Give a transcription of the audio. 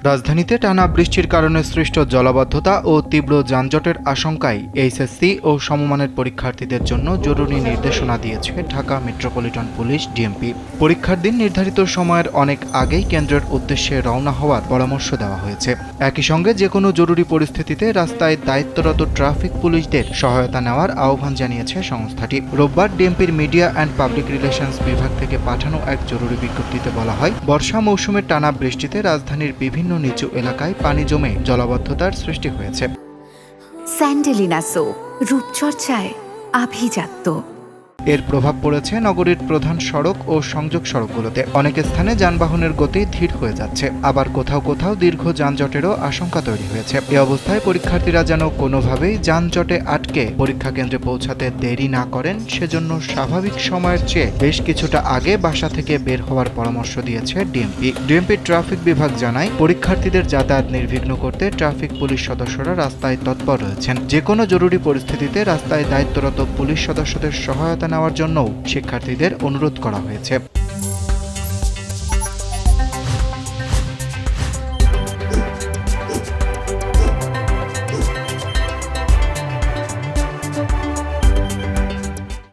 রাজধানীতে টানা বৃষ্টির কারণে সৃষ্ট জলাবদ্ধতা ও তীব্র যানজটের আশঙ্কায় এইচএসসি ও সমমানের পরীক্ষার্থীদের জন্য জরুরি নির্দেশনা দিয়েছে ঢাকা মেট্রোপলিটন পুলিশ ডিএমপি। পরীক্ষার দিন নির্ধারিত সময়ের অনেক আগেই কেন্দ্রের উদ্দেশ্যে রওনা হওয়ার পরামর্শ দেওয়া হয়েছে। একই সঙ্গে যে কোনো জরুরি পরিস্থিতিতে রাস্তায় দায়িত্বরত ট্রাফিক পুলিশদের সহায়তা নেওয়ার আহ্বান জানিয়েছে সংস্থাটি। রোববার ডিএমপির মিডিয়া অ্যান্ড পাবলিক রিলেশনস বিভাগ থেকে পাঠানো এক জরুরি বিজ্ঞপ্তিতে বলা হয়, বর্ষা মৌসুমের টানা বৃষ্টিতে রাজধানীর বিভিন্ন নিচু এলাকায় পানি জমে জলাবদ্ধতার সৃষ্টি হয়েছে। স্যান্ডেলিনা সো রূপচর্চায় আভিজাত্য। এর প্রভাব পড়েছে নগরীর প্রধান সড়ক ও সংযোগ সড়কগুলোতে। অনেক স্থানে যানবাহনের গতি ধীর হয়ে যাচ্ছে, আবার কোথাও কোথাও দীর্ঘ যানজটেরও আশঙ্কা তৈরি হয়েছে। এ অবস্থায় পরীক্ষার্থীরা যেন কোনোভাবেই যানজটে আটকে পরীক্ষা কেন্দ্রে পৌঁছাতে দেরি না করেন, সেজন্য স্বাভাবিক সময়ের চেয়ে বেশ কিছুটা আগে বাসা থেকে বের হওয়ার পরামর্শ দিয়েছে ডিএমপি। ডিএমপির ট্রাফিক বিভাগ জানায়, পরীক্ষার্থীদের যাতায়াত নির্বিঘ্ন করতে ট্রাফিক পুলিশ সদস্যরা রাস্তায় তৎপর রয়েছেন। যে কোনো জরুরি পরিস্থিতিতে রাস্তায় দায়িত্বরত পুলিশ সদস্যদের সহায়তা নেওয়ার জন্যও শিক্ষার্থীদের অনুরোধ করা হয়েছে।